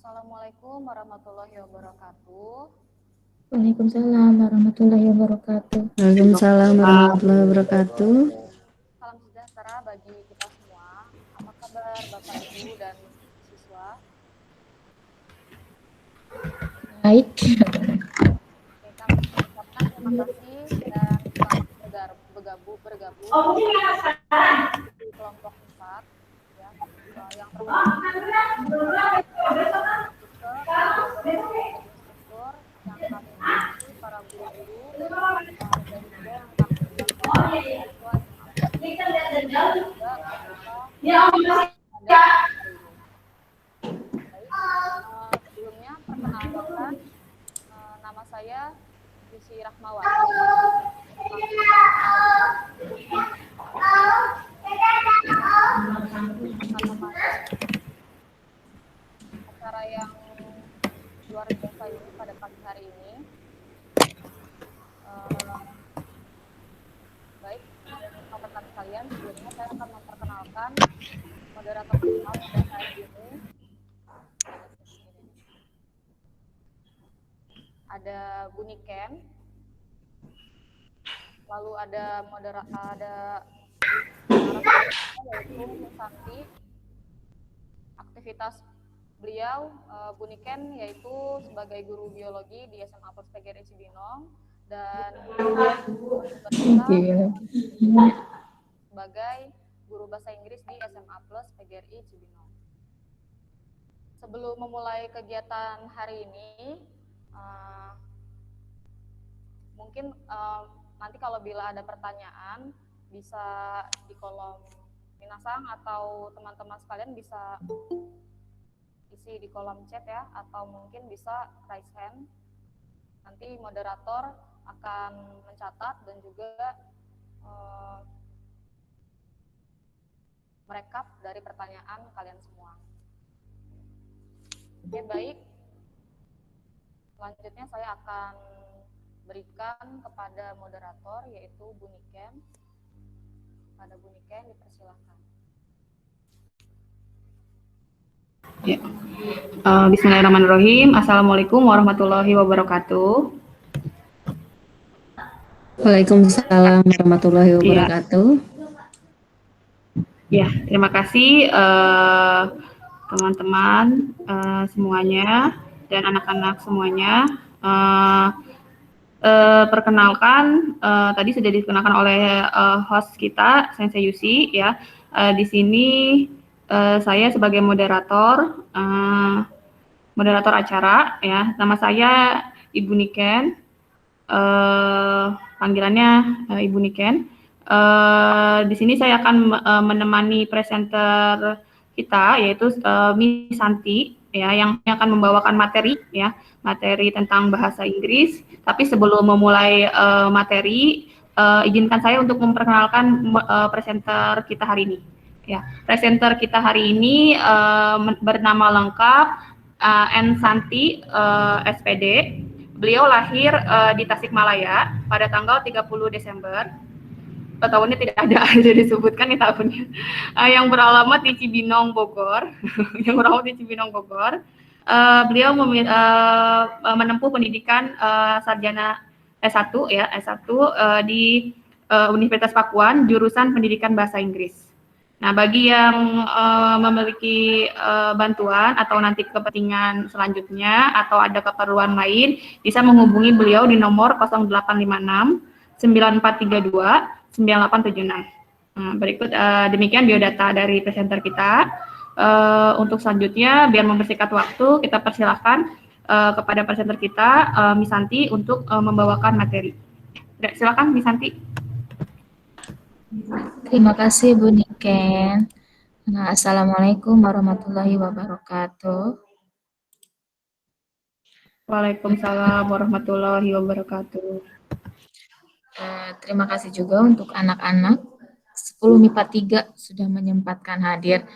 Assalamualaikum warahmatullahi wabarakatuh. Waalaikumsalam warahmatullahi wabarakatuh. Waalaikumsalam warahmatullahi wabarakatuh. Salam sejahtera bagi kita semua. Apa kabar Bapak Ibu dan siswa? Baik. Oke, kami mengucapkan terima kasih dan selamat bergabung di kelompok 4 ya. Yang terhormat masuk ke laboratorium menjadi instruktur yang kami hormati para guru-guru dan juga yang kami hormati siswa SMA Plus. Semoga bisa pada hari ini. Baik, sebelumnya perkenalkan nama saya Lucy Rahmawati. Acara yang luar biasa ini pada pagi hari ini. Baik, rekan-rekan sekalian, sebelumnya saya akan memperkenalkan moderator kita pada hari ini. Ada Bu Niken, lalu ada yaitu Bu Santi. Aktivitas beliau Bu Niken yaitu sebagai guru biologi di SMA Plus PGRI Cibinong dan sebagai guru bahasa Inggris di SMA Plus PGRI Cibinong. Sebelum memulai kegiatan hari ini, mungkin nanti kalau bila ada pertanyaan bisa di kolom minasang atau teman-teman sekalian bisa isi di kolom chat ya, atau mungkin bisa raise hand. Nanti moderator akan mencatat dan juga merekap dari pertanyaan kalian semua. Oke, baik. Selanjutnya saya akan berikan kepada moderator yaitu Bu Niken. Pada Bu Niken dipersilakan. Ya. Bismillahirrahmanirrahim. Assalamualaikum warahmatullahi wabarakatuh. Waalaikumsalam warahmatullahi wabarakatuh. Ya, terima kasih teman-teman semuanya dan anak-anak semuanya. Perkenalkan, tadi sudah dikenalkan oleh host kita, Sensei Yusi ya. Di sini saya sebagai moderator acara ya. Nama saya Ibu Niken. Panggilannya Ibu Niken. Di sini saya akan menemani presenter kita yaitu Miss Santi ya, yang akan membawakan materi tentang bahasa Inggris. Tapi sebelum memulai materi, izinkan saya untuk memperkenalkan presenter kita hari ini. Ya, presenter kita hari ini bernama lengkap N Santi SPD. Beliau lahir di Tasikmalaya pada tanggal 30 Desember. Tahunnya tidak ada, jadi disebutkan di tahunnya. Yang beralamat di Cibinong, Bogor. Beliau menempuh pendidikan sarjana S1 ya, S1 di Universitas Pakuan, jurusan pendidikan bahasa Inggris. Nah, bagi yang memiliki bantuan atau nanti kepentingan selanjutnya atau ada keperluan lain, bisa menghubungi beliau di nomor 0856 9432 9876. Berikut demikian biodata dari presenter kita. Untuk selanjutnya, biar mempersingkat waktu, kita persilahkan kepada presenter kita, Miss Santi, untuk membawakan materi. Silakan, Miss Santi. Terima kasih Bu Niken. Nah, Assalamualaikum warahmatullahi wabarakatuh. Waalaikumsalam warahmatullahi wabarakatuh. Terima kasih juga untuk anak-anak 10 MIPA 3 sudah menyempatkan hadir.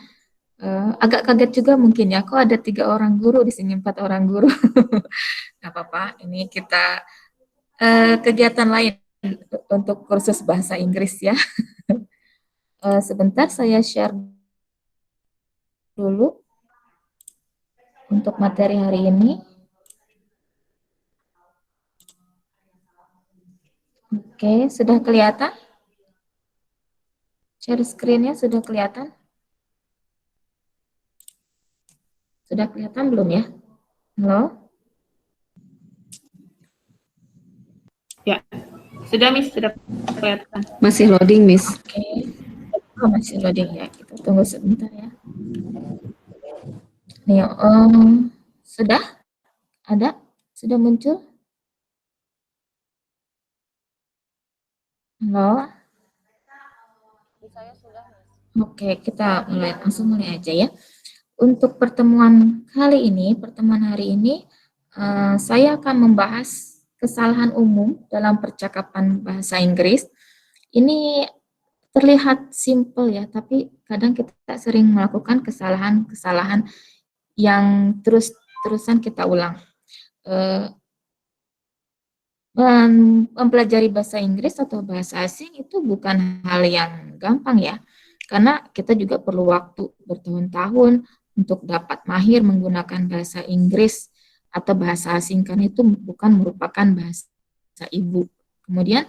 Agak kaget juga mungkin ya, kok ada 3 orang guru di sini, 4 orang guru. Nggak apa-apa, ini kita kegiatan lain untuk kursus bahasa Inggris ya. Sebentar saya share dulu. untuk materi hari ini. Oke, sudah kelihatan? Share screen-nya sudah kelihatan? Sudah kelihatan belum ya? Halo? Ya, sudah Miss, sudah kelihatan. Masih loading, Miss. Oke. Oh, masih loading ya. Kita tunggu sebentar ya. Nih, sudah? Ada? Sudah muncul? Halo? Di saya sudah, Miss. Oke, kita langsung mulai aja ya. Untuk pertemuan kali ini, pertemuan hari ini, saya akan membahas kesalahan umum dalam percakapan bahasa Inggris. Ini terlihat simple ya, tapi kadang kita sering melakukan kesalahan-kesalahan yang terus-terusan kita ulang. Mempelajari bahasa Inggris atau bahasa asing itu bukan hal yang gampang ya, karena kita juga perlu waktu bertahun-tahun untuk dapat mahir menggunakan bahasa Inggris atau bahasa asing, karena itu bukan merupakan bahasa ibu. Kemudian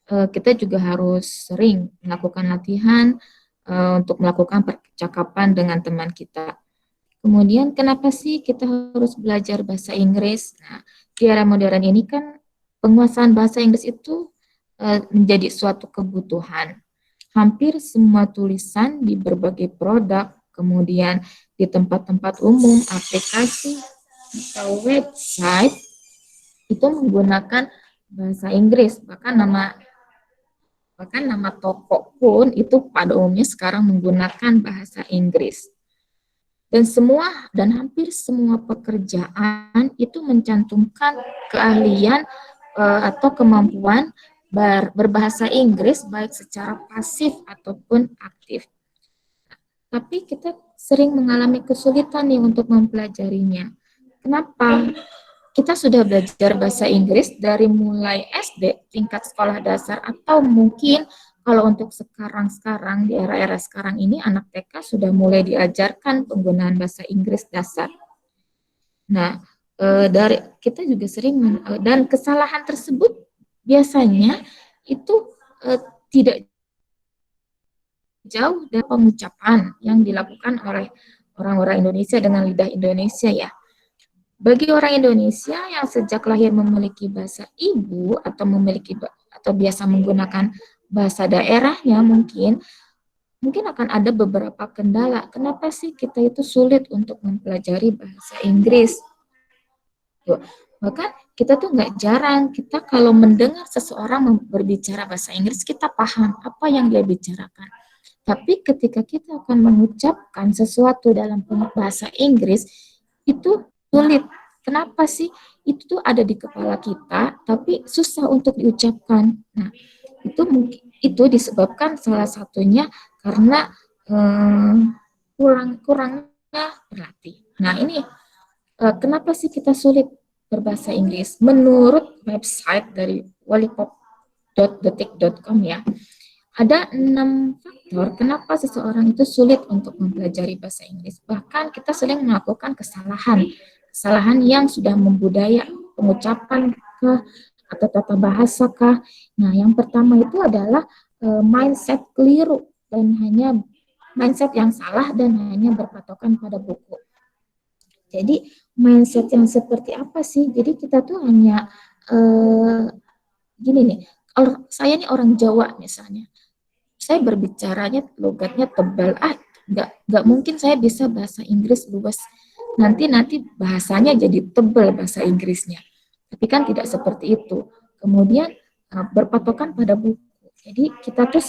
kita juga harus sering melakukan latihan untuk melakukan percakapan dengan teman kita. Kemudian kenapa sih kita harus belajar bahasa Inggris? Nah, di era modern ini kan penguasaan bahasa Inggris itu menjadi suatu kebutuhan. Hampir semua tulisan di berbagai produk, kemudian di tempat-tempat umum, aplikasi, atau website, itu menggunakan bahasa Inggris. Bahkan nama toko pun itu pada umumnya sekarang menggunakan bahasa Inggris. Dan hampir semua pekerjaan itu mencantumkan keahlian atau kemampuan berbahasa Inggris baik secara pasif ataupun aktif. Tapi kita sering mengalami kesulitan nih untuk mempelajarinya. Kenapa? Kita sudah belajar bahasa Inggris dari mulai SD, tingkat sekolah dasar, atau mungkin kalau untuk sekarang di era-era sekarang ini, anak TK sudah mulai diajarkan penggunaan bahasa Inggris dasar. Nah, kita juga sering, dan kesalahan tersebut biasanya itu tidak jauh dari pengucapan yang dilakukan oleh orang-orang Indonesia dengan lidah Indonesia ya. Bagi orang Indonesia yang sejak lahir memiliki bahasa ibu atau biasa menggunakan bahasa daerahnya, mungkin akan ada beberapa kendala. Kenapa sih kita itu sulit untuk mempelajari bahasa Inggris? Bahkan kita tuh nggak jarang, kita kalau mendengar seseorang berbicara bahasa Inggris, kita paham apa yang dia bicarakan. Tapi ketika kita akan mengucapkan sesuatu dalam bahasa Inggris, itu sulit. Kenapa sih? Itu tuh ada di kepala kita, tapi susah untuk diucapkan. Nah, itu disebabkan salah satunya karena kurangnya berlatih. Nah, ini kenapa sih kita sulit berbahasa Inggris? Menurut website dari wallipop.detik.com ya, ada 6 faktor kenapa seseorang itu sulit untuk mempelajari bahasa Inggris. Bahkan kita sering melakukan kesalahan yang sudah membudaya pengucapan atau tata bahasa kah. Nah, yang pertama itu adalah mindset keliru dan mindset yang salah dan hanya berpatokan pada buku. Jadi mindset yang seperti apa sih? Jadi kita tuh hanya gini nih, kalau saya nih orang Jawa misalnya, saya berbicaranya logatnya tebal, nggak mungkin saya bisa bahasa Inggris luwes. Nanti bahasanya jadi tebal bahasa Inggrisnya. Tapi kan tidak seperti itu. Kemudian berpatokan pada buku. Jadi kita tuh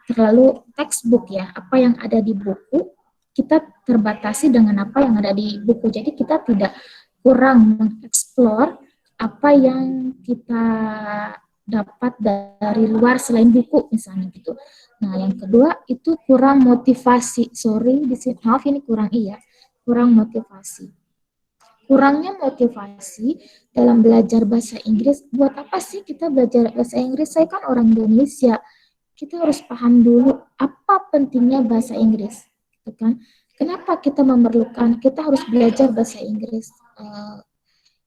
terlalu textbook ya, apa yang ada di buku kita terbatasi dengan apa yang ada di buku. Jadi kita kurang mengeksplor apa yang kita dapat dari luar selain buku misalnya gitu. Nah, yang kedua itu kurang motivasi. Maaf ini kurang motivasi. Kurangnya motivasi dalam belajar bahasa Inggris. Buat apa sih kita belajar bahasa Inggris? Saya kan orang Indonesia. Kita harus paham dulu apa pentingnya bahasa Inggris, gitu kan? kenapa kita harus belajar bahasa Inggris?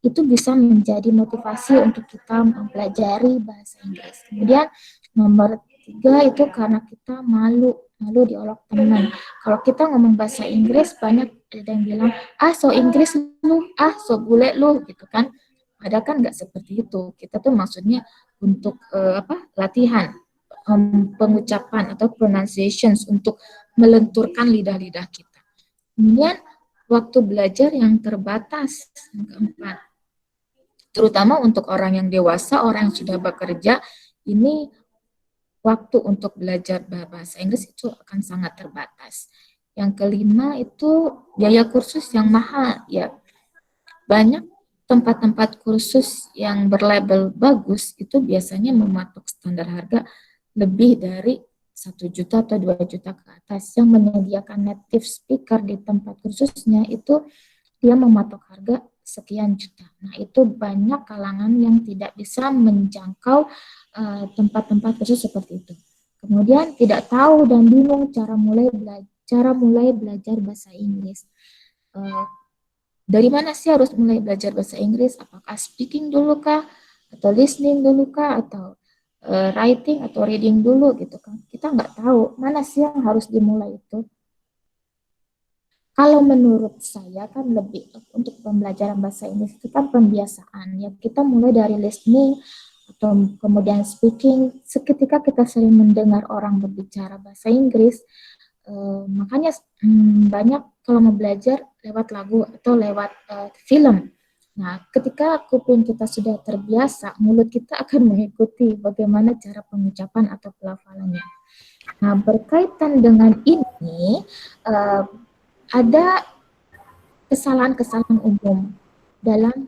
Itu bisa menjadi motivasi untuk kita mempelajari bahasa Inggris. Kemudian nomor 3 itu karena kita malu diolok teman. Kalau kita ngomong bahasa Inggris, banyak ada yang bilang, so Inggris lu, so bule lu, gitu kan. Padahal kan nggak seperti itu. Kita tuh maksudnya untuk latihan pengucapan atau pronunciations untuk melenturkan lidah-lidah kita. Kemudian waktu belajar yang terbatas, yang keempat, terutama untuk orang yang dewasa, orang yang sudah bekerja, ini waktu untuk belajar bahasa Inggris itu akan sangat terbatas. Yang kelima itu biaya kursus yang mahal, ya. Banyak tempat-tempat kursus yang berlabel bagus itu biasanya mematok standar harga lebih dari 1 juta atau 2 juta ke atas. Yang menyediakan native speaker di tempat kursusnya itu dia mematok harga sekian juta. Nah, itu banyak kalangan yang tidak bisa menjangkau tempat-tempat khusus seperti itu. Kemudian tidak tahu dan bingung cara mulai belajar bahasa Inggris. Dari mana sih harus mulai belajar bahasa Inggris? Apakah speaking dulu kah? Atau listening dulu kah? Atau writing atau reading dulu gitu kan? Kita nggak tahu mana sih yang harus dimulai itu. Kalau menurut saya kan lebih untuk pembelajaran bahasa Inggris itu kan pembiasaan ya. Kita mulai dari listening atau kemudian speaking. Seketika kita sering mendengar orang berbicara bahasa Inggris, makanya banyak kalau mau belajar lewat lagu atau lewat film. Nah, ketika kuping kita sudah terbiasa, mulut kita akan mengikuti bagaimana cara pengucapan atau pelafalannya. Nah, berkaitan dengan ini, ada kesalahan-kesalahan umum dalam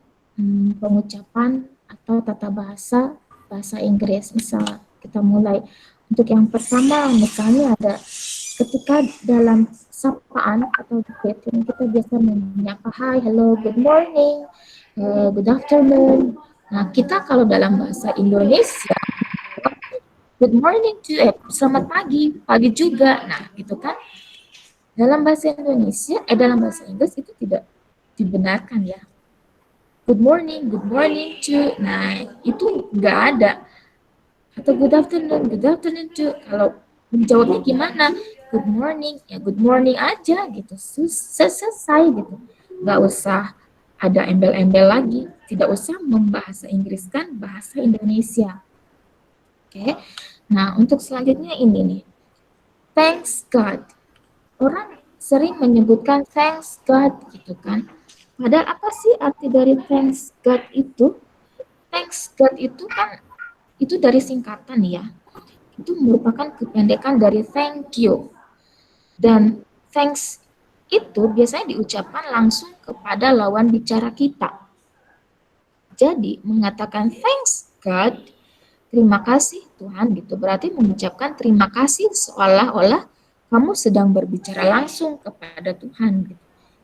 pengucapan atau tata bahasa Inggris. Misal kita mulai untuk yang pertama, misalnya ada ketika dalam sapaan atau greeting kita biasa menyapa hi, hello, good morning, good afternoon. Nah, kita kalau dalam bahasa Indonesia good morning to selamat pagi juga. Nah, gitu kan. Dalam bahasa Inggris itu tidak dibenarkan ya. Good morning to. Nah, itu nggak ada. Atau good afternoon to. Kalau menjawabnya gimana? Good morning, ya good morning aja gitu. Selesai gitu. Nggak usah ada embel-embel lagi. Tidak usah membahasa Inggriskan bahasa Indonesia. Oke. Nah, untuk selanjutnya ini nih. Thanks God. Orang sering menyebutkan thanks God gitu kan. Padahal apa sih arti dari thanks God itu? Thanks God itu kan itu dari singkatan ya. Itu merupakan kependekan dari thank you. Dan thanks itu biasanya diucapkan langsung kepada lawan bicara kita. Jadi mengatakan thanks God, terima kasih Tuhan gitu, berarti mengucapkan terima kasih seolah-olah kamu sedang berbicara langsung kepada Tuhan. Gitu.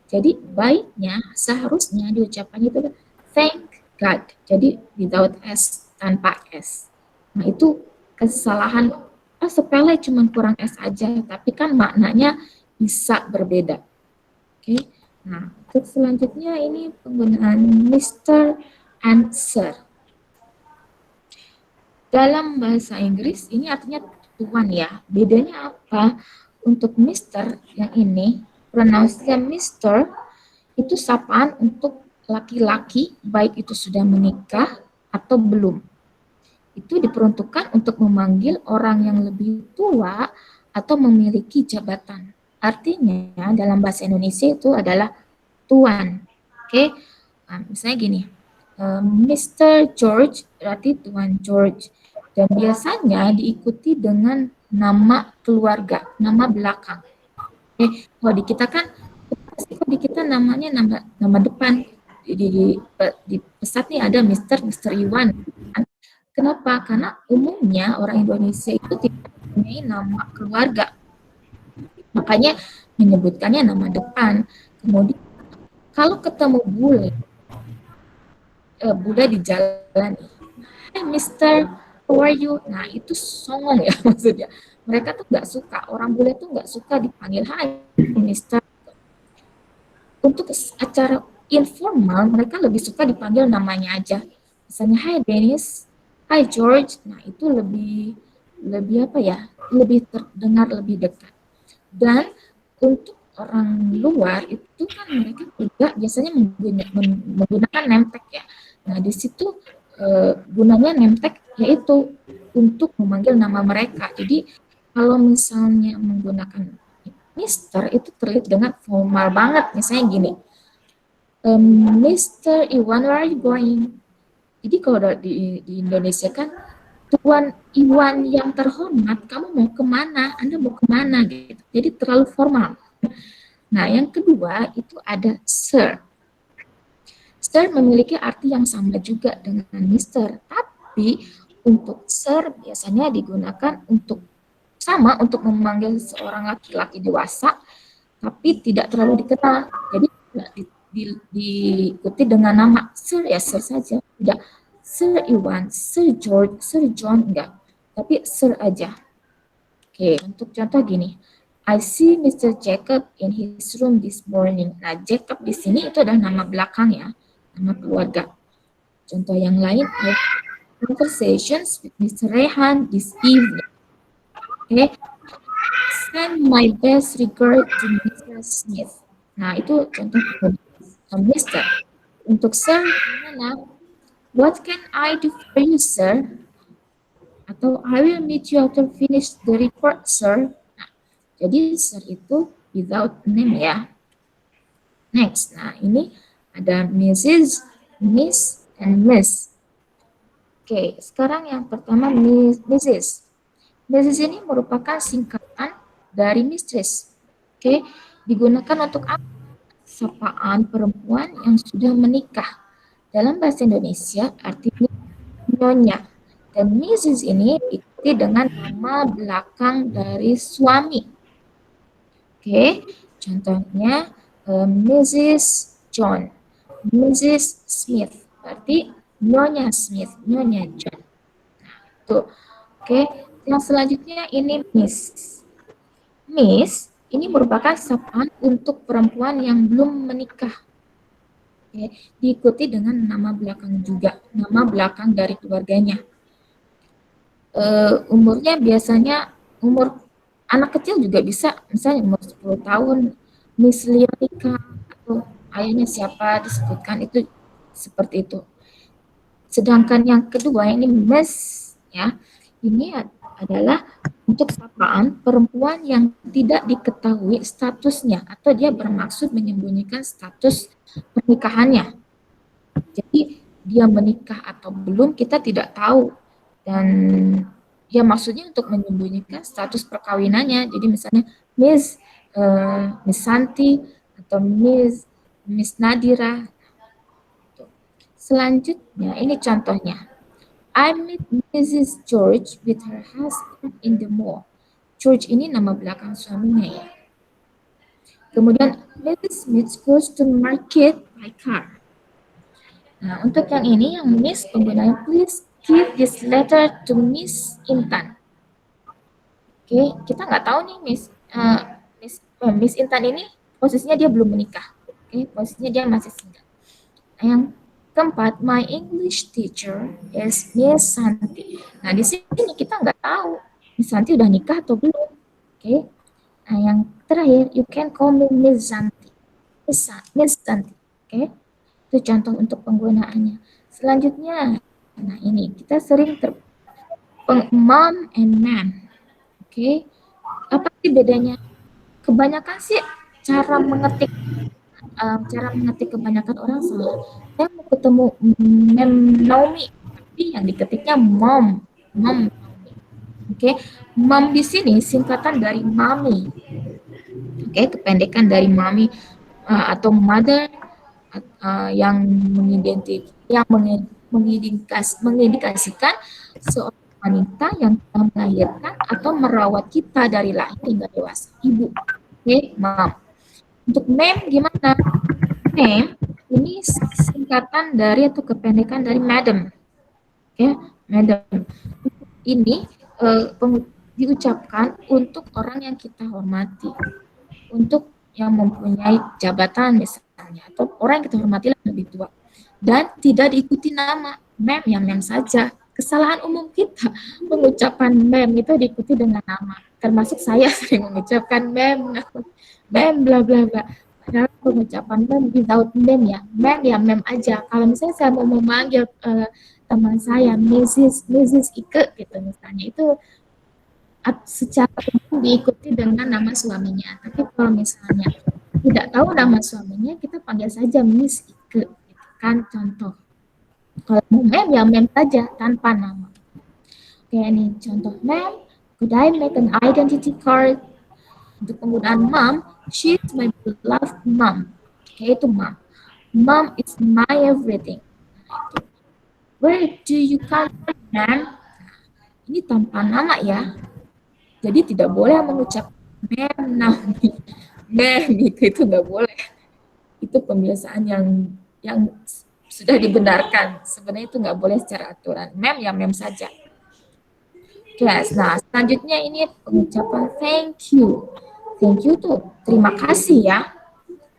Jadi baiknya, seharusnya diucapkan itu thank God. Jadi without S, tanpa S. Nah itu kesalahan, sepele cuma kurang S aja, tapi kan maknanya bisa berbeda. Oke. Nah, untuk selanjutnya ini penggunaan Mr. and Sir. Dalam bahasa Inggris ini artinya Tuhan ya. Bedanya apa? Untuk Mr. yang ini, pronounce-nya Mr. itu sapaan untuk laki-laki, baik itu sudah menikah atau belum. Itu diperuntukkan untuk memanggil orang yang lebih tua atau memiliki jabatan. Artinya dalam bahasa Indonesia itu adalah Tuan. Oke, nah, misalnya gini, Mr. George berarti Tuan George. Dan biasanya diikuti dengan nama keluarga, nama belakang. Kalau di kita kan, kok di kita namanya nama depan. Di pesat nih ada Mr. Iwan. Kenapa? Karena umumnya orang Indonesia itu tidak mempunyai nama keluarga. Makanya menyebutkannya nama depan. Kemudian kalau ketemu bule di jalan, Mr. How are you? Nah, itu songong ya maksudnya. Mereka tuh nggak suka, orang bule tuh nggak suka dipanggil hai, Mister. untuk acara informal mereka lebih suka dipanggil namanya aja. Misalnya, Hi Dennis, Hi George. Nah, itu lebih apa ya? Lebih terdengar lebih dekat. Dan untuk orang luar itu kan mereka juga biasanya menggunakan name tag ya. Nah, di situ gunanya name tag yaitu untuk memanggil nama mereka. Jadi kalau misalnya menggunakan Mister itu terlihat dengan formal banget. Misalnya gini, Mr. Iwan, where are you going? Jadi kalau di Indonesia kan, Tuan Iwan yang terhormat, kamu mau kemana? Anda mau kemana? Gitu. Jadi terlalu formal. Nah, yang kedua itu ada Sir. Sir memiliki arti yang sama juga dengan Mister, tapi untuk Sir biasanya digunakan untuk untuk memanggil seorang laki-laki dewasa, tapi tidak terlalu dikenal. Jadi tidak diikuti dengan nama Sir ya Sir saja, tidak Sir Iwan, Sir George, Sir John, enggak, tapi Sir aja. Oke, untuk contoh gini, I see Mr. Jacob in his room this morning. Nah, Jacob di sini itu adalah nama belakang ya, nama keluarga. Contoh yang lain, I have conversations with Mr. Rehan this evening. Oke, send my best regard to Mr. Smith. Nah, itu contoh Mr. Untuk Sir, gimana? What can I do for you, sir? Atau I will meet you after finish the report, sir. Nah, jadi sir itu without name ya. Next, nah ini ada Mrs., Miss, and Miss. Oke, sekarang yang pertama Mrs. Mrs. ini merupakan singkatan dari mistress. Oke, digunakan untuk apa? Sapaan perempuan yang sudah menikah. Dalam bahasa Indonesia artinya nyonya. Dan Mrs. ini diikuti dengan nama belakang dari suami. Oke, contohnya Mrs. John, Mrs. Smith, berarti Nyonya Smith, Nyonya John. Nah, tuh. Oke, yang selanjutnya ini Miss. Miss ini merupakan sapaan untuk perempuan yang belum menikah. Oke, diikuti dengan nama belakang juga, nama belakang dari keluarganya. Umurnya biasanya umur anak kecil juga bisa, misalnya umur 10 tahun, Miss Lirika, atau ayahnya siapa disebutkan, itu seperti itu. Sedangkan yang kedua ini Miss, ya, ini adalah untuk sapaan perempuan yang tidak diketahui statusnya atau dia bermaksud menyembunyikan status pernikahannya. Jadi dia menikah atau belum kita tidak tahu, dan ya maksudnya untuk menyembunyikan status perkawinannya. Jadi misalnya Miss Santi atau Miss Nadira. Selanjutnya ini contohnya. I met Mrs. George with her husband in the mall. George ini nama belakang suaminya ya. Kemudian Mrs. Smith goes to market by car. Nah, untuk yang ini, yang Miss, penggunanya please give this letter to Miss Intan. Oke, kita nggak tahu nih Miss Intan ini posisinya dia belum menikah. Oke, posisinya dia masih single. Nah, yang keempat, my English teacher is Miss Santi. Nah, di sini kita nggak tahu Miss Santi udah nikah atau belum. Oke. Nah, yang terakhir, you can call me Miss Santi. Miss Santi. Oke. Itu contoh untuk penggunaannya. Selanjutnya, nah ini kita sering mom and ma'am. Oke. Apa sih bedanya? Kebanyakan sih cara mengetik kebanyakan orang salah. Saya mau ketemu Mem Naomi, tapi yang diketiknya mom. Oke. Mom di sini singkatan dari mami. Oke, kependekan dari mami atau mother, yang mengindikasikan seorang wanita yang telah melahirkan atau merawat kita dari lahir hingga dewasa, ibu. Oke, mom. Untuk ma'am gimana? Ma'am ini singkatan dari atau kependekan dari madam. Oke, madam. Ini diucapkan untuk orang yang kita hormati, untuk yang mempunyai jabatan misalnya misalnya, atau orang yang kita hormati lebih tua. Dan tidak diikuti nama, ma'am ya ma'am saja. Kesalahan umum kita, mengucapkan ma'am itu diikuti dengan nama. Termasuk saya sering mengucapkan ma'am, bla bla bla. Padahal pengucapan ma'am without ma'am ya ma'am aja. Kalau misalnya saya mau memanggil teman saya, Mrs. Ike gitu misalnya, itu secara umum diikuti dengan nama suaminya. Tapi kalau misalnya tidak tahu nama suaminya, kita panggil saja Miss Ike. Kan contoh. Kalau ma'am ya ma'am saja tanpa nama. Oke, ini contoh ma'am, could I make an identity card? Untuk penggunaan mom, she's my beloved mom. Oke, itu mom. Mom is my everything. Where do you come from, ma'am? Ini tanpa nama ya. Jadi tidak boleh mengucap ma'am, ma'am itu nggak boleh. Itu pembiasaan yang sudah dibenarkan. Sebenarnya itu nggak boleh secara aturan. Ma'am ya ma'am saja. Yes, nah selanjutnya ini pengucapan thank you. Thank you tuh terima kasih ya.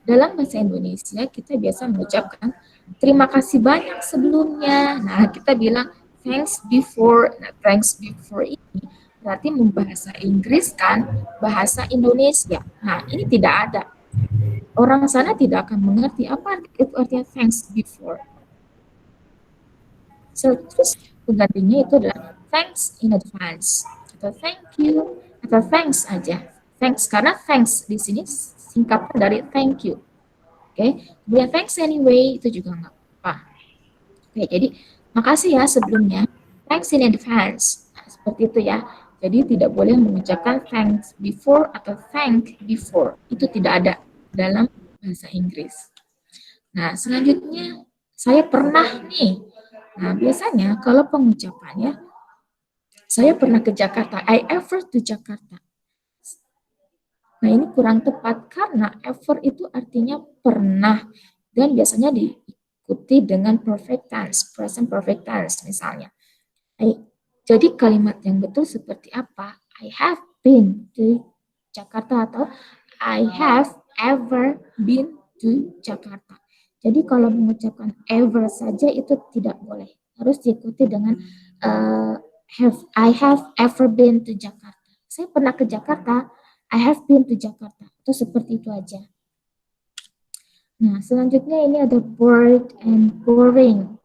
Dalam bahasa Indonesia kita biasa mengucapkan terima kasih banyak sebelumnya. Nah kita bilang thanks before. Nah thanks before ini berarti membahasa Inggris kan bahasa Indonesia. Nah ini tidak ada. Orang sana tidak akan mengerti apa itu artinya thanks before. So, terus penggantinya itu adalah thanks in advance atau thank you atau thanks aja. Thanks karena thanks di sini singkatan dari thank you. Oke, kemudian thanks anyway itu juga nggak apa. Oke, jadi makasih ya sebelumnya. Thanks in advance. Nah, seperti itu ya. Jadi tidak boleh mengucapkan thanks before atau thank before. Itu tidak ada dalam bahasa Inggris. Nah, selanjutnya saya pernah nih. Nah, biasanya kalau pengucapannya saya pernah ke Jakarta. I ever to Jakarta. Nah, ini kurang tepat karena ever itu artinya pernah dan biasanya diikuti dengan perfect tense, present perfect tense misalnya. Jadi kalimat yang betul seperti apa? I have been to Jakarta atau I have ever been to Jakarta. Jadi kalau mengucapkan ever saja itu tidak boleh. Harus diikuti dengan I have ever been to Jakarta. Saya pernah ke Jakarta. I have been to Jakarta. Itu seperti itu aja. Nah, selanjutnya ini ada bored and boring.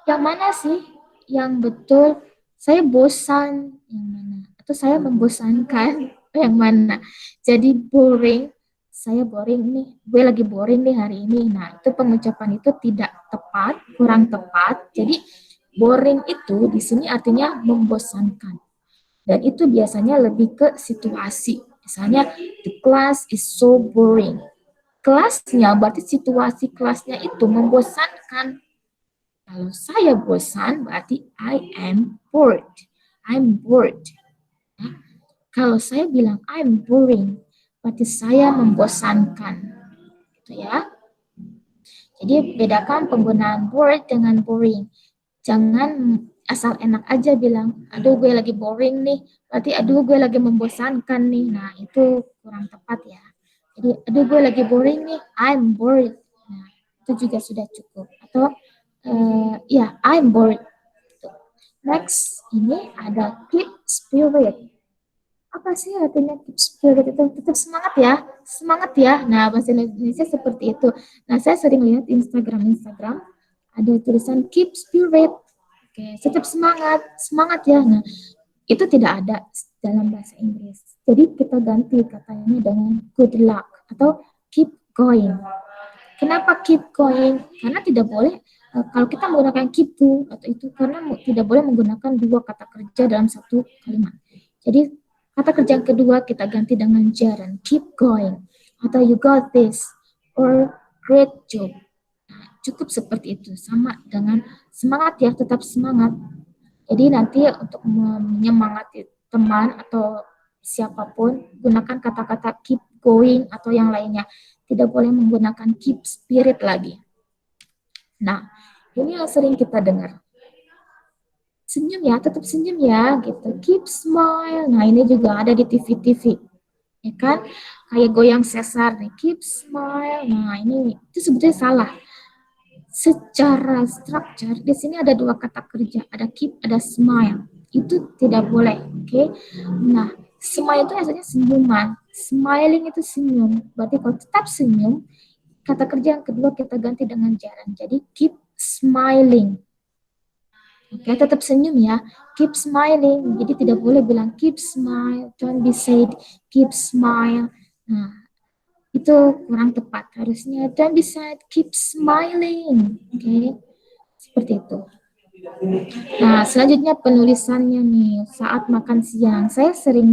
Yang mana sih yang betul? Saya bosan yang mana? Atau saya membosankan yang mana? Jadi boring, saya boring nih. Gue lagi boring nih hari ini. Nah, itu pengucapan itu tidak tepat, kurang tepat. Jadi boring itu di sini artinya membosankan. Dan itu biasanya lebih ke situasi. Misalnya, the class is so boring. Kelasnya, berarti situasi kelasnya itu membosankan. Kalau saya bosan, berarti I am bored. I'm bored. Nah, kalau saya bilang I'm boring, berarti saya membosankan. Gitu ya. Jadi, bedakan penggunaan bored dengan boring. Jangan asal enak aja bilang, aduh gue lagi boring nih, berarti aduh gue lagi membosankan nih. Nah, itu kurang tepat ya. Jadi, aduh gue lagi boring nih, I'm bored. Nah, itu juga sudah cukup. Atau, I'm bored. Next, ini ada keep spirit. Apa sih artinya keep spirit itu? Tetap semangat ya, semangat ya. Nah, bahasa Indonesia seperti itu. Nah, saya sering lihat Instagram, ada tulisan keep spirit. Oke, tetap semangat ya. Nah, itu tidak ada dalam bahasa Inggris. Jadi kita ganti katanya dengan good luck atau keep going. Kenapa keep going? Karena tidak boleh kalau kita menggunakan keep to atau itu karena tidak boleh menggunakan dua kata kerja dalam satu kalimat. Jadi kata kerja yang kedua kita ganti dengan gerund, keep going atau you got this or great job. Cukup seperti itu, sama dengan semangat ya, tetap semangat. Jadi nanti untuk menyemangati teman atau siapapun, gunakan kata-kata keep going atau yang lainnya. Tidak boleh menggunakan keep spirit lagi. Nah, ini yang sering kita dengar. Senyum ya, tetap senyum ya, gitu. Keep smile. Nah, ini juga ada di TV-TV. ya kan? Kayak goyang sesar nih, keep smile. Nah, ini itu sebetulnya salah. Secara structure di sini ada dua kata kerja, ada keep, ada smile. Itu tidak boleh, oke? Nah, smile itu biasanya senyuman, smiling itu senyum. Berarti kalau tetap senyum, kata kerja yang kedua kita ganti dengan jarang. Jadi keep smiling. Oke, tetap senyum ya. Keep smiling. Jadi tidak boleh bilang keep smile. Don't be said keep smile. Nah, itu kurang tepat. Harusnya don't be sad, keep smiling. Oke, seperti itu. Nah, selanjutnya penulisannya nih saat makan siang. Saya sering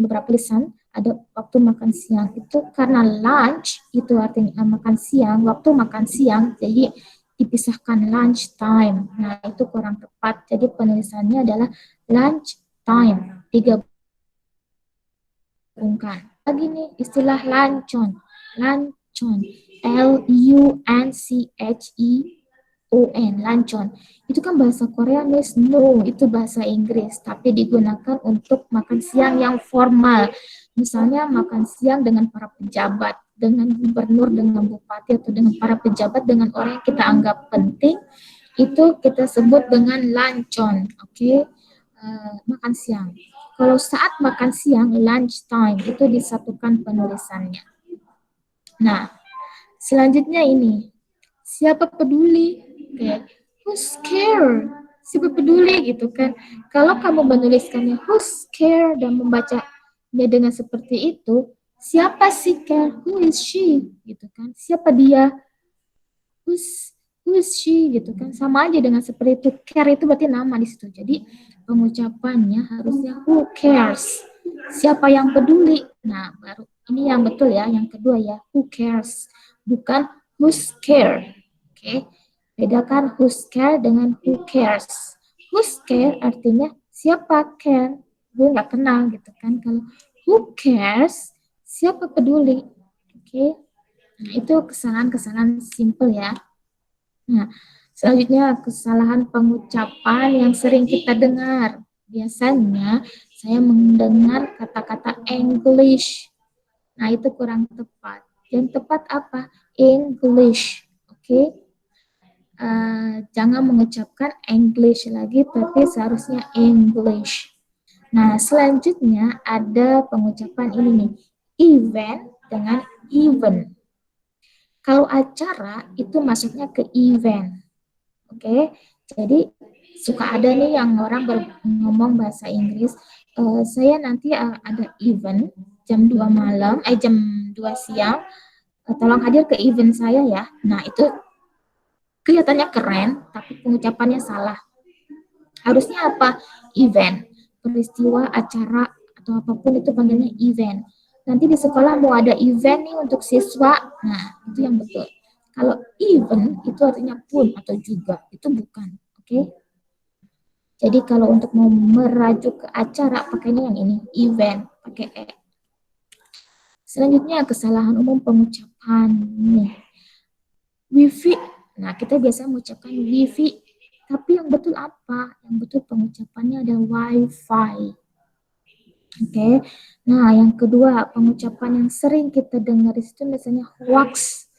beberapa tulisan ada waktu makan siang itu karena lunch itu artinya makan siang, waktu makan siang, jadi dipisahkan lunch time. Nah, itu kurang tepat. Jadi penulisannya adalah lunch time, digabungkan. Lagi nih istilah luncheon. Luncheon. Luncheon, luncheon. Itu kan bahasa Korea, Miss. No, itu bahasa Inggris, tapi digunakan untuk makan siang yang formal. Misalnya makan siang dengan para pejabat, dengan gubernur, dengan bupati, atau dengan para pejabat, dengan orang yang kita anggap penting, itu kita sebut dengan luncheon. Oke? Makan siang. Kalau saat makan siang, lunch time, itu disatukan penulisannya. Nah, selanjutnya ini, siapa peduli? Kayak, who's care? Siapa peduli gitu kan. Kalau kamu menuliskannya who's care dan membacanya dengan seperti itu, siapa sih care? Who is she? Gitu kan. Siapa dia? Who is she? Gitu kan. Sama aja dengan seperti itu. Care itu berarti nama di situ. Jadi pengucapannya harusnya who cares? Siapa yang peduli? Nah, baru ini yang betul ya. Yang kedua ya, who cares? Bukan who's care. Oke. Bedakan who's care dengan who cares. Who's care artinya siapa care. Gue nggak kenal gitu kan. Kalau who cares, siapa peduli. Oke. Nah, itu kesalahan-kesalahan simple ya. Nah, selanjutnya kesalahan pengucapan yang sering kita dengar. Biasanya saya mendengar kata-kata English. Nah, itu kurang tepat. Yang tepat apa? English. Oke. Jangan mengucapkan English lagi, tapi seharusnya English. Nah, selanjutnya ada pengucapan ini nih, event dengan event. Kalau acara itu masuknya ke event. Oke, jadi suka ada nih yang orang ngomong bahasa Inggris, saya nanti ada event jam 2 malam, jam 2 siang, tolong hadir ke event saya ya. Nah, itu kelihatannya keren, tapi pengucapannya salah. Harusnya apa? Event, peristiwa, acara, atau apapun itu panggilnya event. Nanti di sekolah mau ada event nih untuk siswa, nah itu yang betul. Kalau event itu artinya pun atau juga, itu bukan, oke? Jadi kalau untuk mau merajuk ke acara, pakainya yang ini, event, pakai E. Selanjutnya kesalahan umum pengucapan nih. Wifi, nah kita biasa mengucapkan wifi, tapi yang betul apa? Yang betul pengucapannya ada wifi. Oke. Nah, yang kedua, pengucapan yang sering kita dengar itu misalnya hoax.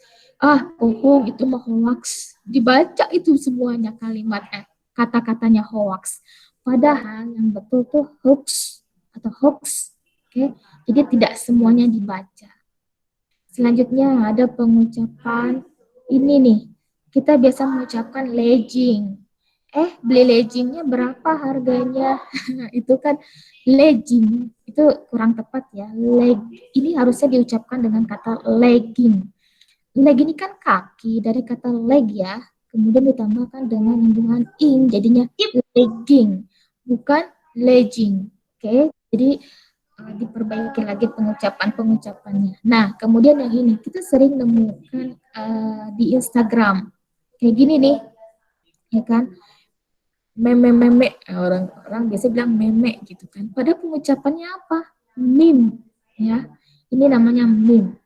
Bohong, itu mah hoax. Dibaca itu semuanya kalimatnya, kata-katanya hoax. Padahal yang betul tuh hoax atau hoax. Oke. Jadi tidak semuanya dibaca. Selanjutnya ada pengucapan ini nih. Kita biasa mengucapkan legging. Beli leggingnya berapa harganya? Itu kan legging. Itu kurang tepat ya. Ini harusnya diucapkan dengan kata legging. Leg ini kan kaki, dari kata leg ya. Kemudian ditambahkan dengan hubungan ing, jadinya legging. Bukan legging. Oke, jadi diperbaiki lagi pengucapannya. Nah, kemudian yang ini kita sering nemukan di Instagram kayak gini nih, ya kan? Meme, orang biasa bilang meme gitu kan. Padahal pengucapannya apa? Meme, ya. Ini namanya meme.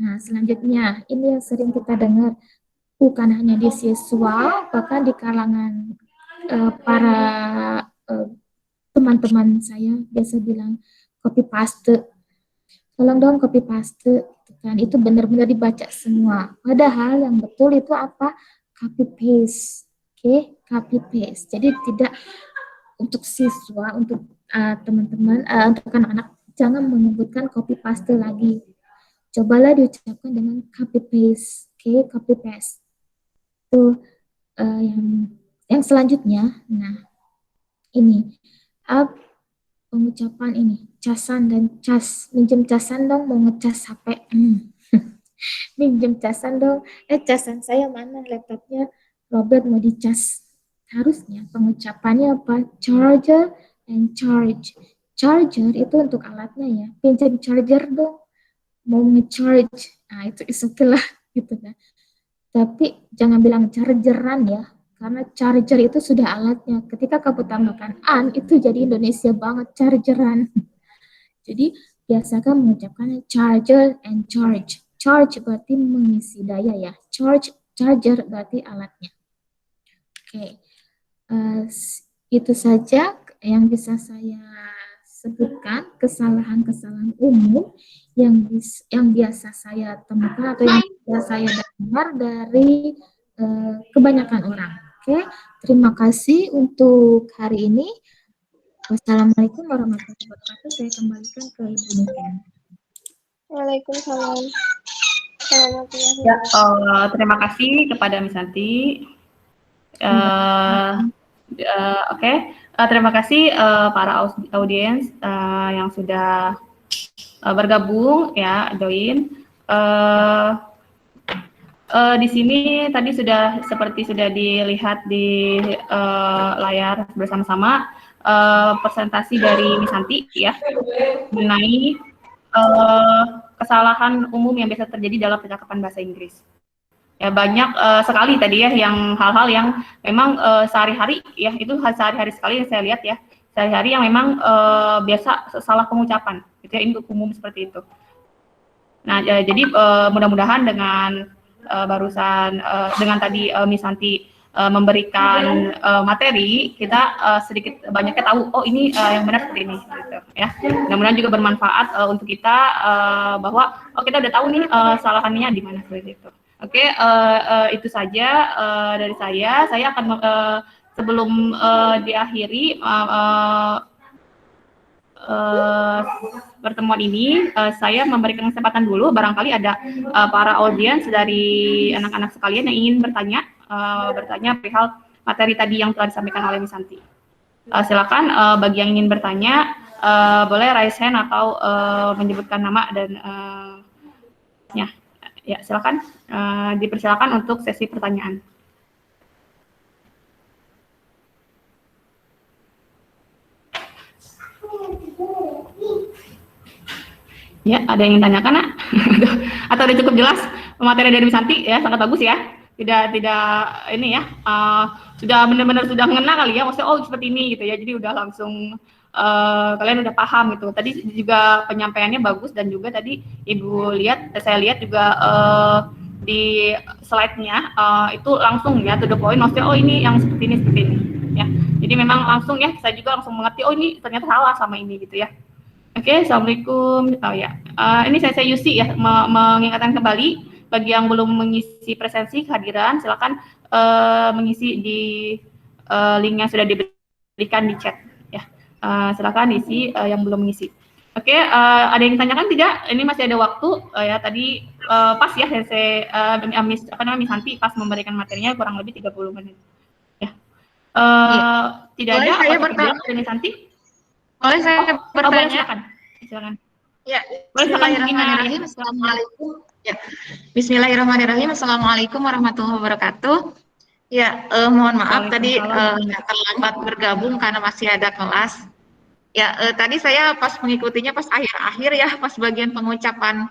Nah, selanjutnya ini yang sering kita dengar bukan hanya di siswa, bahkan di kalangan para teman-teman saya biasa bilang copy paste, tolong dong copy paste, gitu kan. Itu benar-benar dibaca semua. Padahal yang betul itu apa? Copy paste. Oke, copy paste. Jadi tidak untuk siswa, untuk teman-teman, untuk anak-anak, jangan menyebutkan copy paste lagi. Cobalah diucapkan dengan copy paste. Oke, copy paste. Itu yang selanjutnya. Nah, ini pengucapan ini casan dan cas. Minjem casan dong, mau ngecas HP. Minjem casan dong. Casan saya mana, laptopnya Robert mau dicas. Harusnya pengucapannya apa? Charger and charge. Charger itu untuk alatnya ya. Pinjam charger dong, mau ngecharge. Nah, itu okay lah gitu kan. Tapi jangan bilang chargeran ya, karena charger itu sudah alatnya. Ketika kamu tambahkan an, itu jadi Indonesia banget, chargeran. Jadi biasakan mengucapkan charger and charge. Charge berarti mengisi daya ya. Charger berarti alatnya. Oke. Itu saja yang bisa saya sebutkan, kesalahan-kesalahan umum yang biasa saya temukan atau yang biasa saya dengar dari kebanyakan orang. Oke, terima kasih untuk hari ini. Wassalamualaikum warahmatullahi wabarakatuh. Saya kembalikan ke Ibu Niken. Waalaikumsalam. Ya, terima kasih kepada Miss Santi. Oke. Terima kasih para audiens yang sudah bergabung ya, join. Di sini tadi seperti sudah dilihat di layar bersama-sama presentasi dari Miss Santi ya mengenai kesalahan umum yang biasa terjadi dalam percakapan bahasa Inggris. Ya banyak sekali tadi ya yang hal-hal yang memang sehari-hari ya, itu sehari-hari sekali yang saya lihat ya, sehari-hari yang memang biasa salah pengucapan gitu ya, ini umum seperti itu. Nah jadi mudah-mudahan dengan barusan dengan tadi Miss Santi memberikan materi, kita sedikit banyaknya tahu oh ini yang benar seperti ini gitu ya. Mudah-mudahan juga bermanfaat untuk kita bahwa oh kita udah tahu nih kesalahannya di mana seperti itu. Oke, itu saja dari saya. Saya akan sebelum diakhiri pertemuan ini, saya memberikan kesempatan dulu. Barangkali ada para audiens dari anak-anak sekalian yang ingin bertanya perihal materi tadi yang telah disampaikan oleh Miss Santi. Silakan bagi yang ingin bertanya, boleh raise hand atau menyebutkan nama dan ya silakan dipersilakan untuk sesi pertanyaan. Ya, ada yang ingin tanyakan, nak? Atau udah cukup jelas materi dari Miss Santi ya, sangat bagus ya. Tidak ini ya, sudah benar-benar sudah ngena kali ya, maksudnya oh seperti ini gitu ya. Jadi udah langsung kalian udah paham gitu. Tadi juga penyampaiannya bagus dan juga tadi saya lihat juga di slide-nya itu langsung ya to the point, maksudnya oh ini yang seperti ini ya. Jadi memang langsung ya, saya juga langsung mengerti oh ini ternyata salah sama ini gitu ya. Oke, assalamualaikum. Oh ya, ini saya Yusi ya, mengingatkan kembali bagi yang belum mengisi presensi kehadiran, silakan mengisi di link yang sudah diberikan di chat ya. Silakan isi yang belum mengisi. Oke, ada yang ditanyakan tidak? Ini masih ada waktu ya. Tadi pas ya saya Miss Santi pas memberikan materinya kurang lebih 30 menit. Ya. Tidak boleh ada saya bertanya dari Santi? Boleh saya bertanya? Silakan. Ya, Bismillahirrahmanirrahim. Assalamualaikum. Ya. Bismillahirrahmanirrahim. Assalamualaikum warahmatullahi wabarakatuh. Ya, mohon maaf tadi terlambat bergabung karena masih ada kelas. Ya, tadi saya pas mengikutinya pas akhir-akhir ya, pas bagian pengucapan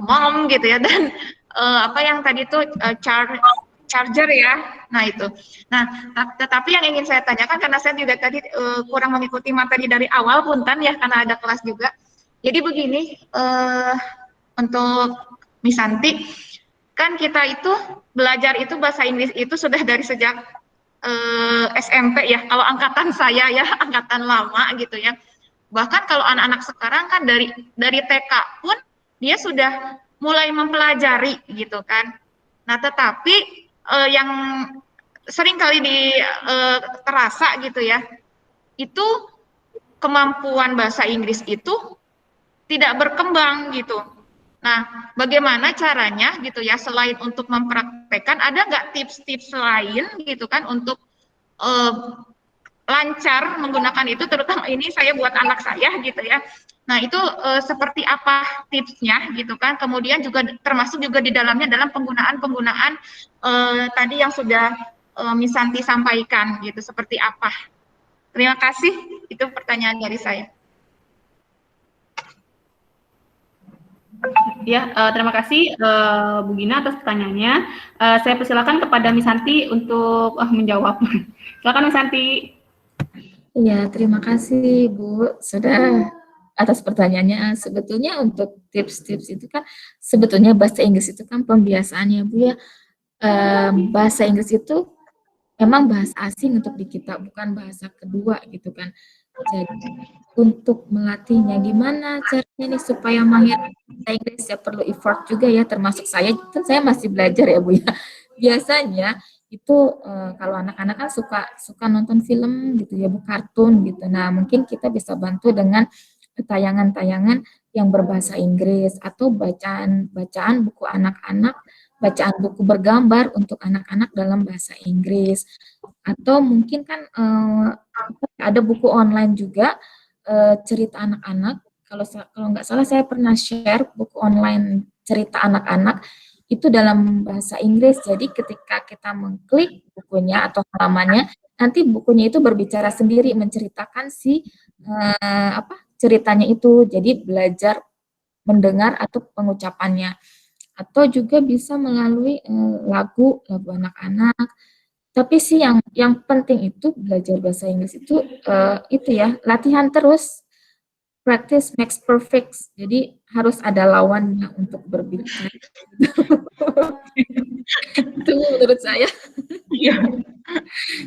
mom gitu ya, dan apa yang tadi itu charger ya. Nah itu. Nah, tetapi yang ingin saya tanyakan karena saya juga tadi kurang mengikuti materi dari awal punten ya karena ada kelas juga. Jadi begini, untuk Miss Santi, kan kita itu belajar itu bahasa Inggris itu sudah dari sejak SMP ya, kalau angkatan saya ya, angkatan lama gitu ya. Bahkan kalau anak-anak sekarang kan dari TK pun dia sudah mulai mempelajari gitu kan. Nah, tetapi yang sering kali terasa gitu ya, itu kemampuan bahasa Inggris itu tidak berkembang gitu. Nah, bagaimana caranya gitu ya, selain untuk mempraktekkan, ada nggak tips-tips lain gitu kan untuk lancar menggunakan itu, terutama ini saya buat anak saya gitu ya. Nah, itu seperti apa tipsnya gitu kan. Kemudian juga termasuk juga di dalamnya dalam penggunaan tadi yang sudah Miss Santi sampaikan gitu, seperti apa. Terima kasih, itu pertanyaan dari saya. Ya, terima kasih Bu Gina atas pertanyaannya. Saya persilakan kepada Miss Santi untuk menjawab. Silakan Miss Santi. Ya, terima kasih Bu sudah atas pertanyaannya. Sebetulnya untuk tips-tips itu kan sebetulnya bahasa Inggris itu kan pembiasaannya Bu ya. Bahasa Inggris itu memang bahasa asing untuk di kita, bukan bahasa kedua gitu kan. Jadi untuk melatihnya gimana caranya nih supaya mahir bahasa Inggris, ya perlu effort juga ya, termasuk saya kan saya masih belajar ya Bu ya. Biasanya itu kalau anak-anak kan suka nonton film gitu ya Bu, kartun gitu. Nah, mungkin kita bisa bantu dengan tayangan-tayangan yang berbahasa Inggris atau bacaan buku anak-anak, bacaan buku bergambar untuk anak-anak dalam bahasa Inggris. Atau mungkin kan ada buku online juga cerita anak-anak. Kalau nggak salah saya pernah share buku online cerita anak-anak itu dalam bahasa Inggris. Jadi ketika kita mengklik bukunya atau halamannya, nanti bukunya itu berbicara sendiri, menceritakan ceritanya itu. Jadi belajar mendengar atau pengucapannya. Atau juga bisa melalui lagu anak-anak. Tapi sih yang penting itu belajar bahasa Inggris itu ya, latihan terus. Practice makes perfect. Jadi harus ada lawannya untuk berbicara. Itu menurut saya.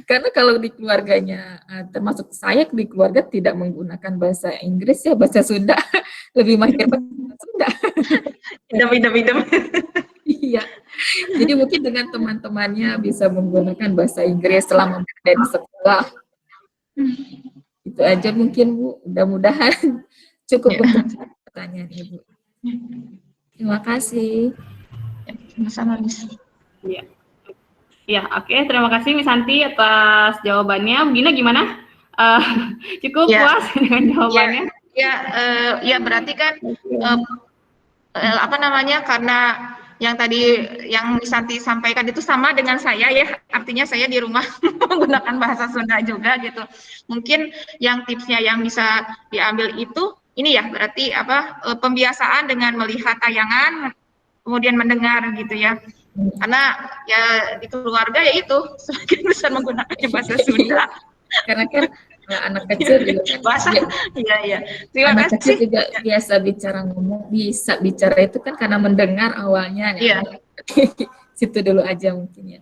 Karena kalau di keluarganya, termasuk saya di keluarga tidak menggunakan bahasa Inggris ya, bahasa Sunda. Lebih mahir bahasa Sunda. Idem. Iya. Jadi mungkin dengan teman-temannya bisa menggunakan bahasa Inggris selama berada di sekolah. Itu aja mungkin Bu. Mudah-mudahan cukup untuk pertanyaan Ibu. Terima kasih. Sama-sama, Miss. Ya. Ya, oke. Terima kasih Miss Santi atas jawabannya. Bu Gina gimana? Cukup puas dengan jawabannya? Ya, berarti kan karena yang tadi yang Miss Santi sampaikan itu sama dengan saya ya, artinya saya di rumah menggunakan bahasa Sunda juga gitu. Mungkin yang tipsnya yang bisa diambil itu ini ya, berarti pembiasaan dengan melihat tayangan kemudian mendengar gitu ya. Karena ya di keluarga ya itu semakin besar menggunakan bahasa Sunda. Karena kan anak kecil juga bahasa iya. Terima anak kasih. Kecil juga biasa bisa bicara itu kan karena mendengar awalnya. Iya. Situ dulu aja mungkin ya.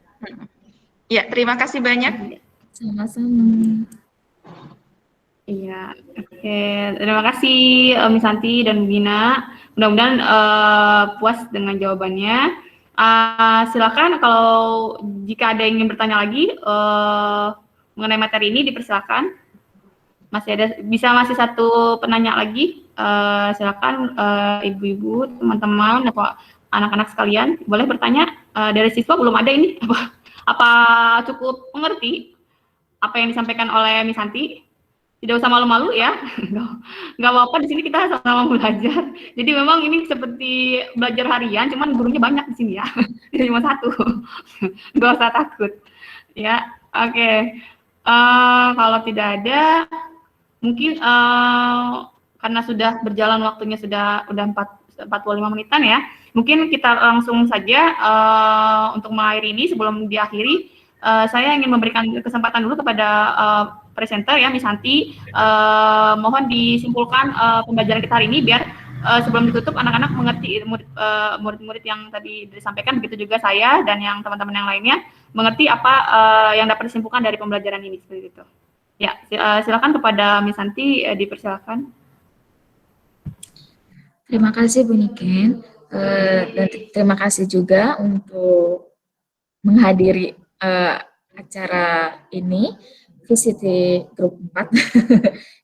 Ya, terima kasih banyak. Sama-sama. Iya, oke. Terima kasih Miss Santi dan Bu Gina. Mudah-mudahan puas dengan jawabannya. Silakan kalau jika ada yang ingin bertanya lagi mengenai materi ini dipersilakan. Masih satu penanya lagi. Silakan ibu-ibu, teman-teman atau anak-anak sekalian boleh bertanya. Dari siswa belum ada ini. Apa cukup mengerti apa yang disampaikan oleh Miss Santi? Tidak usah malu-malu ya, nggak apa-apa, di sini kita sama-sama belajar. Jadi memang ini seperti belajar harian, cuman gurunya banyak di sini ya, tidak cuma satu, nggak usah takut. Ya, oke. Kalau tidak ada, mungkin karena sudah berjalan waktunya udah 45 menitan ya, mungkin kita langsung saja untuk mengakhiri ini. Sebelum diakhiri, saya ingin memberikan kesempatan dulu kepada presenter ya, Miss Santi, mohon disimpulkan pembelajaran kita hari ini biar sebelum ditutup anak-anak mengerti, murid-murid yang tadi disampaikan, begitu juga saya dan yang teman-teman yang lainnya mengerti apa yang dapat disimpulkan dari pembelajaran ini seperti itu. Ya, silakan kepada Miss Santi, dipersilakan. Terima kasih Bu Niken, dan terima kasih juga untuk menghadiri acara ini, VCT Grup 4.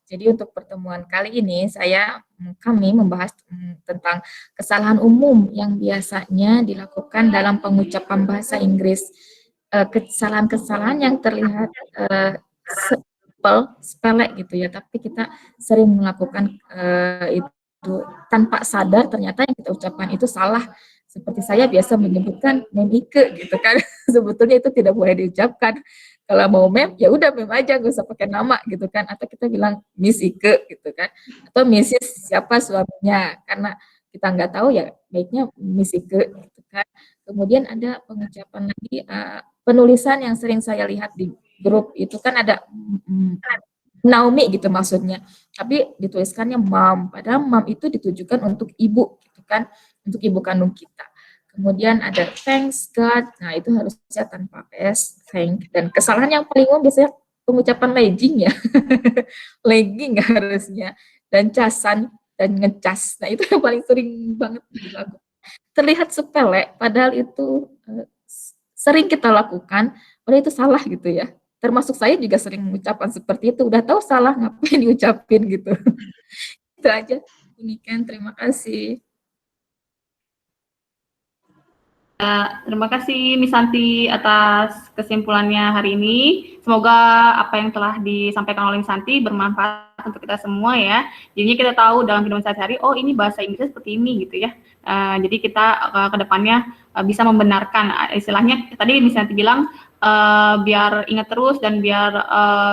Jadi untuk pertemuan kali ini kami membahas tentang kesalahan umum yang biasanya dilakukan dalam pengucapan bahasa Inggris. Kesalahan-kesalahan yang terlihat sepele gitu ya, tapi kita sering melakukan itu tanpa sadar, ternyata yang kita ucapkan itu salah. Seperti saya biasa menyebutkan mem Ike gitu kan, sebetulnya itu tidak boleh diucapkan. Kalau mau mem, ya udah mem aja, gak usah pakai nama gitu kan. Atau kita bilang Miss Ike gitu kan. Atau Mrs. siapa suaminya, karena kita nggak tahu ya, baiknya Miss Ike gitu kan. Kemudian ada pengucapan lagi, penulisan yang sering saya lihat di grup itu kan ada Naomi gitu maksudnya, tapi dituliskannya mom, padahal mom itu ditujukan untuk ibu gitu kan, untuk ibu kandung kita. Kemudian ada thanks God, nah itu harusnya tanpa S, thank. Dan kesalahan yang paling umum biasanya pengucapan legging ya, legging harusnya, dan casan, dan ngecas. Nah itu yang paling sering banget dilakukan. Terlihat sepele, padahal itu sering kita lakukan, padahal itu salah gitu ya. Termasuk saya juga sering mengucapkan seperti itu, udah tahu salah, ngapain diucapin gitu. Itu aja, ini kan, terima kasih. Terima kasih Miss Santi atas kesimpulannya hari ini. Semoga apa yang telah disampaikan oleh Miss Santi bermanfaat untuk kita semua ya. Jadinya kita tahu dalam kehidupan sehari-hari, oh ini bahasa Inggrisnya seperti ini gitu ya. Jadi kita ke depannya bisa membenarkan, istilahnya tadi Miss Santi bilang biar ingat terus dan biar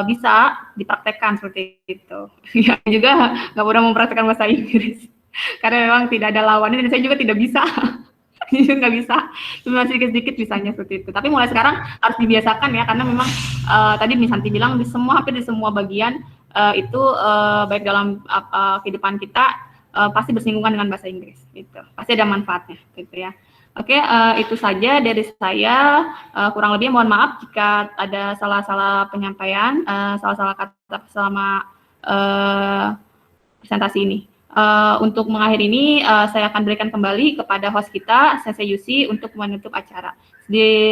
bisa dipraktekkan seperti itu. Ya, juga nggak mudah mempraktekkan bahasa Inggris karena memang tidak ada lawannya dan saya juga tidak bisa. Nggak bisa, cuma sedikit-sedikit bisanya seperti itu. Tapi mulai sekarang harus dibiasakan ya, karena memang tadi Miss Santi bilang hampir di semua bagian itu baik dalam kehidupan kita pasti bersinggungan dengan bahasa Inggris. Gitu. Pasti ada manfaatnya, gitu ya. Oke, itu saja dari saya. Kurang lebih mohon maaf jika ada salah-salah penyampaian, salah-salah kata selama presentasi ini. Untuk mengakhiri ini, saya akan berikan kembali kepada host kita, Sensei Yusi, untuk menutup acara.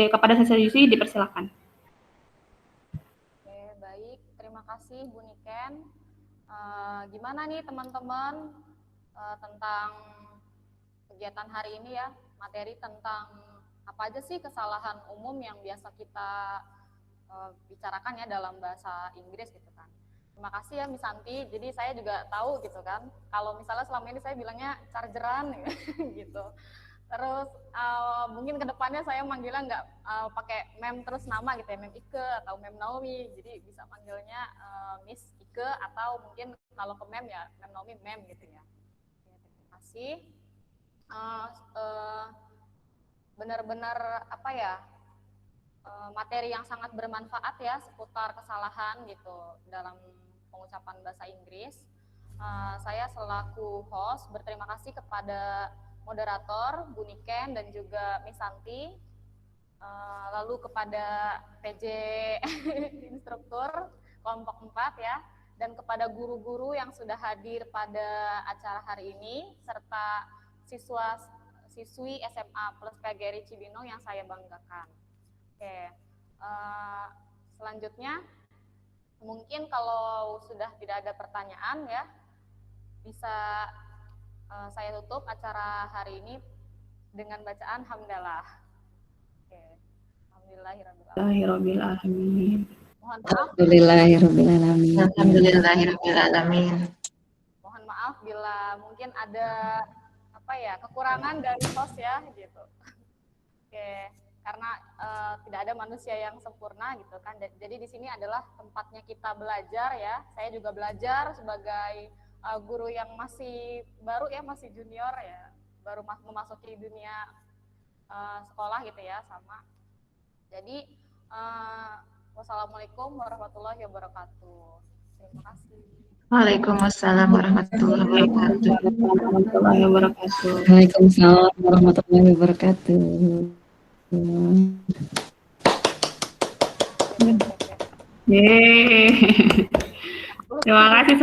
Kepada Sensei Yusi, dipersilakan. Oke, baik. Terima kasih, Bu Niken. Gimana nih teman-teman tentang kegiatan hari ini ya, materi tentang apa aja sih kesalahan umum yang biasa kita bicarakan ya dalam bahasa Inggris gitu kan. Terima kasih ya Miss Santi. Jadi saya juga tahu gitu kan. Kalau misalnya selama ini saya bilangnya chargeran gitu. Terus mungkin kedepannya saya manggilnya nggak pakai mem terus nama gitu ya, mem Ike atau mem Naomi. Jadi bisa manggilnya Miss Ike atau mungkin kalau ke mem ya mem Naomi mem gitu ya. Terima kasih. Benar-benar apa ya? Materi yang sangat bermanfaat ya seputar kesalahan gitu dalam pengucapan bahasa Inggris. Saya selaku host berterima kasih kepada moderator Bu Niken dan juga Miss Santi, lalu kepada PJ instruktur kelompok 4 ya, dan kepada guru-guru yang sudah hadir pada acara hari ini serta siswi SMA plus PGRI Cibinong yang saya banggakan. Oke, selanjutnya mungkin kalau sudah tidak ada pertanyaan ya, bisa saya tutup acara hari ini dengan bacaan hamdalah. Oke, Alhamdulillahirrahmanirrahim. Mohon maaf. Alhamdulillahirrahmanirrahim. Alhamdulillahirrahmanirrahim. Mohon maaf bila mungkin ada apa ya kekurangan dari host ya gitu. Oke. Karena tidak ada manusia yang sempurna gitu kan. Jadi di sini adalah tempatnya kita belajar ya. Saya juga belajar sebagai guru yang masih baru ya, masih junior ya, baru memasuki dunia sekolah gitu ya sama. Jadi wassalamualaikum warahmatullahi wabarakatuh. Terima kasih. Waalaikumsalam warahmatullahi wabarakatuh. Warahmatullahi wabarakatuh. Waalaikumsalam warahmatullahi wabarakatuh. Yeay. Terima kasih